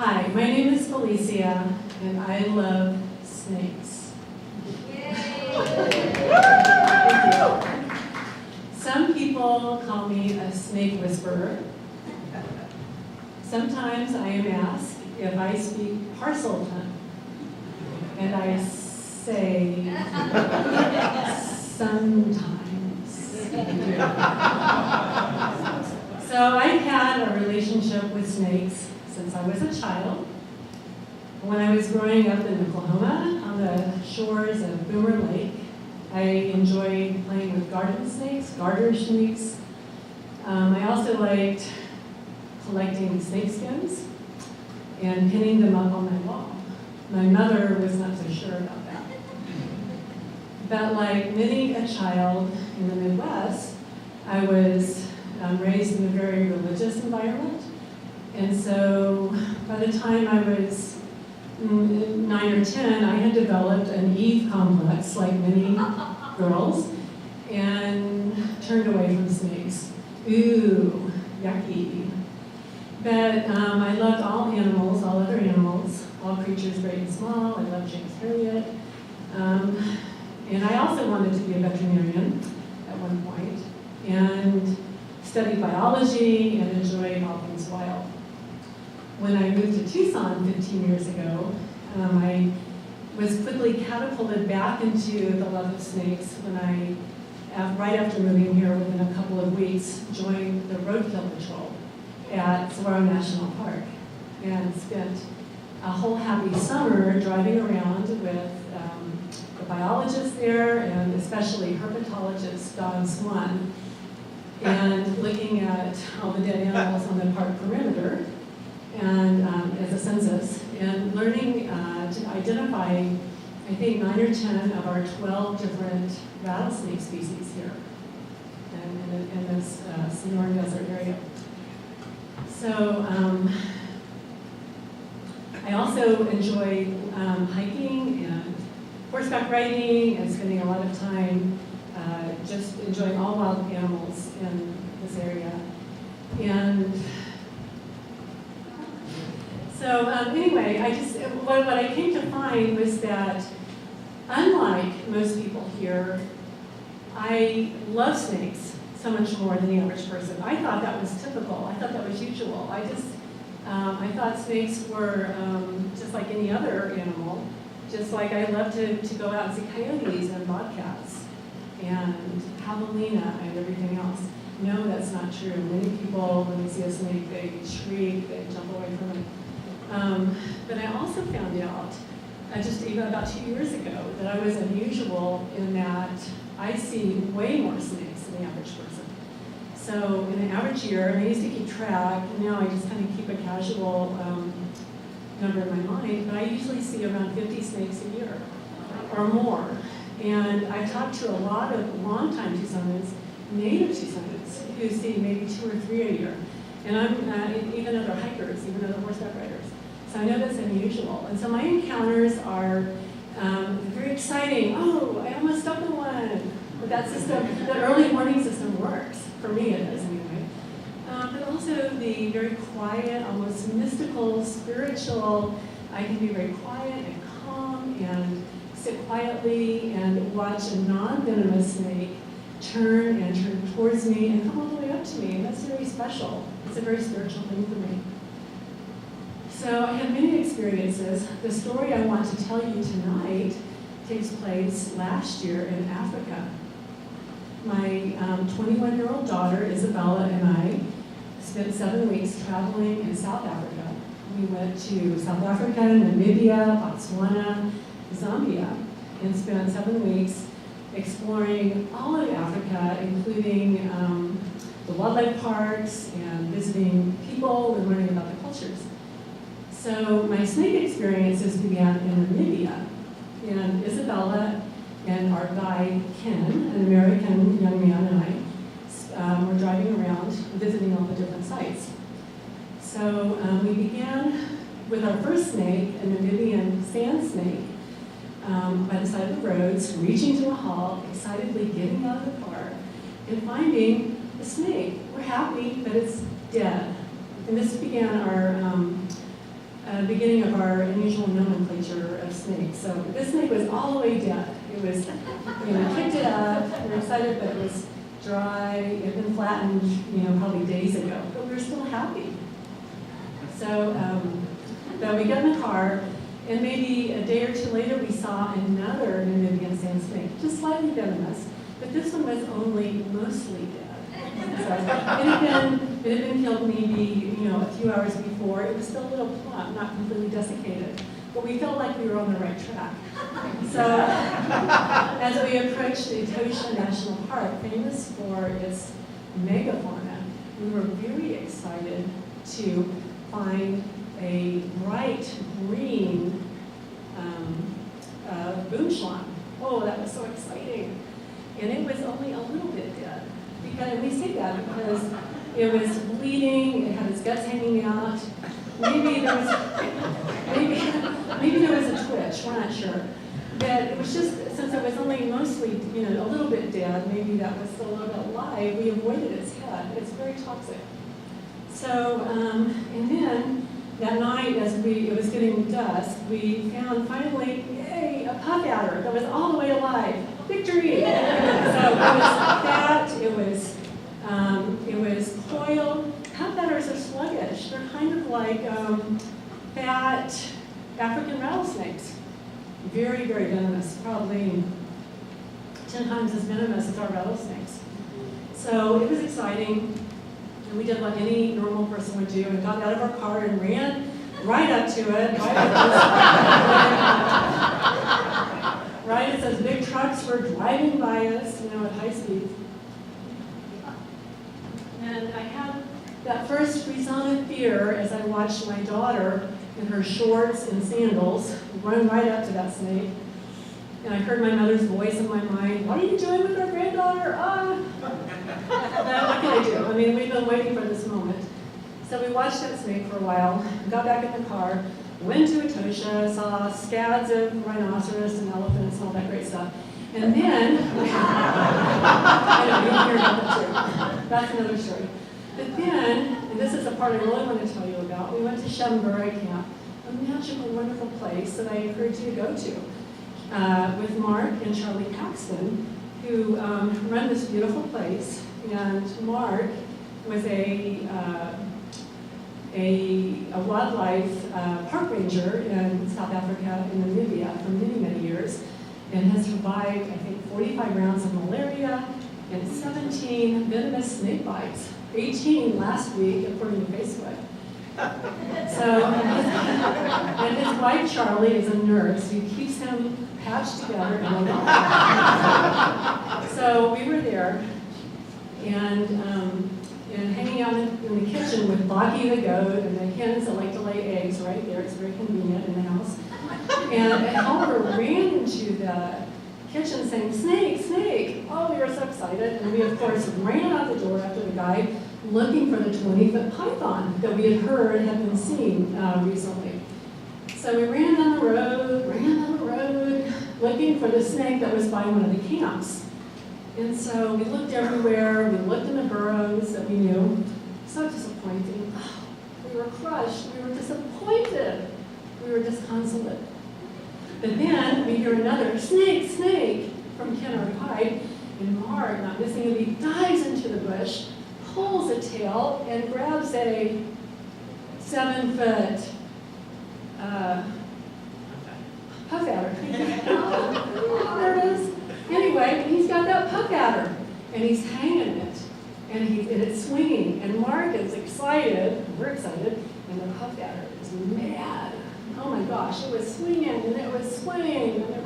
Hi, my name is Felicia, and I love snakes. Yay! Thank you. Some people call me a snake whisperer. Sometimes I am asked if I speak Parselton, and I say sometimes. So I've had a relationship with snakes since I was a child. When I was growing up in Oklahoma on the shores of Boomer Lake, I enjoyed playing with garden snakes, garter snakes. I also liked collecting snake skins and pinning them up on my wall. My mother was not so sure about that. But like many a child in the Midwest, I was raised in a very religious environment. And so by the time I was 9 or 10, I had developed an Eve complex, like many girls, and turned away from snakes. Ooh, yucky. But I loved all animals, all other animals, all creatures great and small. I loved James Harriet. And I also wanted to be a veterinarian at one point, and studied biology and enjoyed all things wild. When I moved to Tucson 15 years ago, I was quickly catapulted back into the love of snakes when I, right after moving here within a couple of weeks, joined the roadkill patrol at Saguaro National Park and spent a whole happy summer driving around with the biologists there, and especially herpetologist Don Swan, and looking at all the dead animals on the park perimeter and as a census, and learning to identify, I think, 9 or 10 of our 12 different rattlesnake species here in this Sonoran Desert area. So I also enjoy hiking and horseback riding and spending a lot of time just enjoying all wild animals in this area. And so anyway, what I came to find was that unlike most people here, I love snakes so much more than the average person. I thought that was typical. I thought that was usual. I thought snakes were just like any other animal, just like I love to go out and see coyotes and bobcats and javelina and everything else. No, that's not true. Many people, when they see a snake, they shriek, they jump away from it. But I also found out, just even about 2 years ago, that I was unusual in that I see way more snakes than the average person. So in an average year, and I used to keep track, and now I just kind of keep a casual number in my mind, but I usually see around 50 snakes a year or more. And I've talked to a lot of longtime Tucsonans, native Tucsonans, who see maybe 2 or 3 a year. And even other hikers, even other horseback riders. So I know that's unusual. And so my encounters are very exciting. Oh, I almost stuck in one. But that system, the early warning system works. For me it does anyway. But also the very quiet, almost mystical, spiritual. I can be very quiet and calm and sit quietly and watch a non-venomous snake turn towards me and come all the way up to me. And that's very special. It's a very spiritual thing for me. So I have many experiences. The story I want to tell you tonight takes place last year in Africa. My 21-year-old daughter, Isabella, and I spent 7 weeks traveling in South Africa. We went to South Africa, Namibia, Botswana, Zambia, and spent 7 weeks exploring all of Africa, including the wildlife parks and visiting people and learning about the cultures. So my snake experiences began in Namibia, and Isabella and our guide, Ken, an American young man, and I were driving around visiting all the different sites. So we began with our first snake, a Namibian sand snake, by the side of the roads, reaching to a halt, excitedly getting out of the car, and finding a snake. We're happy, but it's dead. And this began our beginning of our unusual nomenclature of snakes. So this snake was all the way dead. It was, kicked it up, we were excited, but it was dry, it had been flattened, probably days ago, but we were still happy. So, but we got in the car, and maybe a day or two later we saw another Namibian sand snake, just slightly venomous, but this one was only mostly dead. So it had been killed maybe, a few hours before. It was still a little plump, not completely desiccated, but we felt like we were on the right track. So as we approached the Etosha National Park, famous for its megafauna, we were very excited to find a bright green boomschlang. Oh, that was so exciting. And it was only a little bit dead. And we say that because it was bleeding, it had its guts hanging out. Maybe there was a twitch, we're not sure. But it was just, since it was only mostly, a little bit dead, maybe that was still a little bit alive, we avoided its head. It's very toxic. So, and then that night, as it was getting dusk, we found finally, yay, a puff adder that was all the way alive. Victory! So it was fat, it was coiled. Puff adders are sluggish. They're kind of like fat African rattlesnakes. Very, very venomous, probably 10 times as venomous as our rattlesnakes. So it was exciting. And we did what any normal person would do and got out of our car and ran right up to it, right as those big trucks were driving by us, at high speed. And I had that first frisson of fear as I watched my daughter in her shorts and sandals run right up to that snake. And I heard my mother's voice in my mind, "What are you doing with our granddaughter?" What can I do? We've been waiting for this moment. So we watched that snake for a while, got back in the car, went to Etosha, saw scads of rhinoceros and elephants and all that great stuff. And then, I know, you can hear about that too. That's another story. But then, and this is the part I really want to tell you about, we went to Shambura Camp, a magical, wonderful place that I encourage you to go to, with Mark and Charlie Paxton, who run this beautiful place. And Mark was a wildlife park ranger in South Africa and Namibia for many, many years, and has survived, I think, 45 rounds of malaria and 17 venomous snake bites, 18 last week, according to Facebook. So, and his wife Charlie is a nurse who keeps him patched together in a lot. So we were there, and hanging out in the kitchen with Baki the goat and the hens that like to lay eggs right there. It's very convenient in the house. And a helper ran into the kitchen saying, "Snake, snake!" Oh, we were so excited. And we, of course, ran out the door after the guy looking for the 20-foot python that we had heard had been seen recently. So we ran down the road, looking for the snake that was by one of the camps. And so we looked everywhere, we looked in the burrows that we knew. So disappointing. We were crushed, we were disappointed, we were disconsolate. But then we hear another snake, snake from Ken, our guide, and Mark, not missing a beat, dives into the bush, pulls a tail, and grabs a 7-foot puff adder. There it is. Anyway, he's got that puff adder, and he's hanging it, and it's swinging, and Mark is excited, we're excited, and the puff adder is mad. Oh my gosh, it was swinging, and it was swinging, and it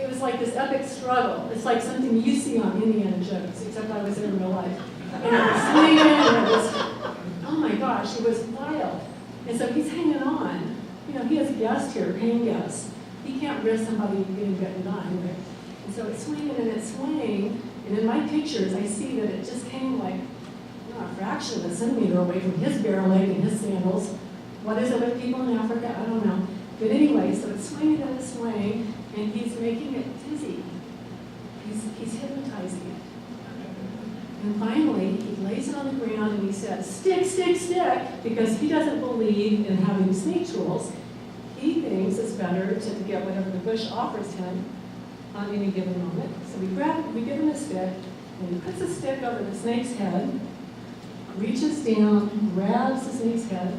was like this epic struggle. It's like something you see on Indiana Jones, except I was there in real life. And it was swinging, and it was, oh my gosh, it was wild. And so he's hanging on. He has a guest here, paying guests. He can't risk somebody getting bitten and dying, right? And so it's swinging and it's swinging, and in my pictures I see that it just came like a fraction of a centimeter away from his bare leg and his sandals. What is it with people in Africa? I don't know. But anyway, so it's swinging and it's swinging, and he's making it dizzy. He's hypnotizing it. And finally, he lays it on the ground and he says, stick, stick, stick, because he doesn't believe in having snake tools. He thinks it's better to get whatever the bush offers him on any given moment. So we give him a stick, and he puts the stick over the snake's head, reaches down, grabs the snake's head,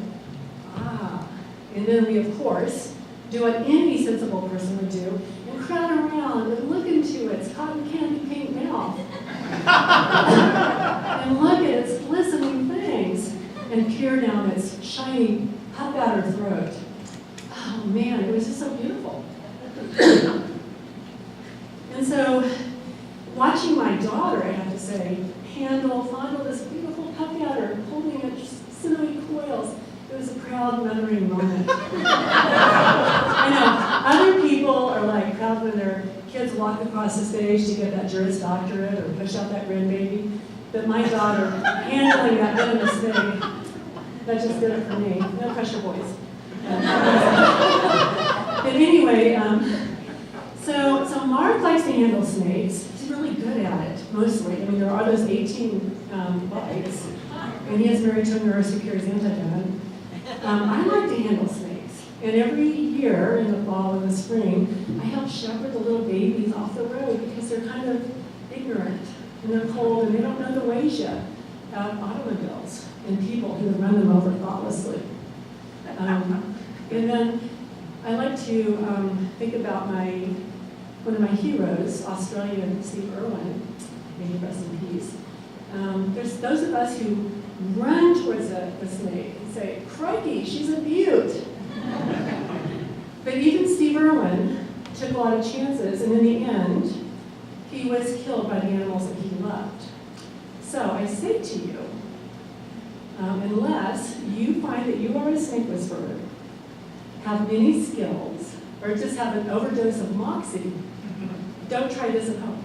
and then we, of course, do what any sensible person would do, and crowd around and look into its cotton candy pink mouth, and look at its glistening fangs, and peer down its shiny puff-outer throat. Oh man, it was just so beautiful. And so, watching my daughter, I have to say, fondle this beautiful puff-outer, holding its sinewy coils, it was a proud, mothering moment. I know, other people are like proud when their kids walk across the stage to get that Juris Doctorate or push out that grandbaby. But my daughter, handling that venomous thing, that just did it for me. No pressure, boys. But anyway, so Mark likes to handle snakes. He's really good at it, mostly. I mean, there are those 18 bites, and he is married to a nurse who carries antivenom. I like to handle snakes, and every year in the fall and the spring, I help shepherd the little babies off the road because they're kind of ignorant, and they're cold, and they don't know the ways yet of automobiles and people who run them over thoughtlessly. And then I like to think about one of my heroes, Australian Steve Irwin, may he rest in peace. There's those of us who run towards the snake and say, crikey, she's a beaut. But even Steve Irwin took a lot of chances, and in the end, he was killed by the animals that he loved. So I say to you, unless you find that you are a snake whisperer, have many skills, or just have an overdose of moxie, don't try this at home.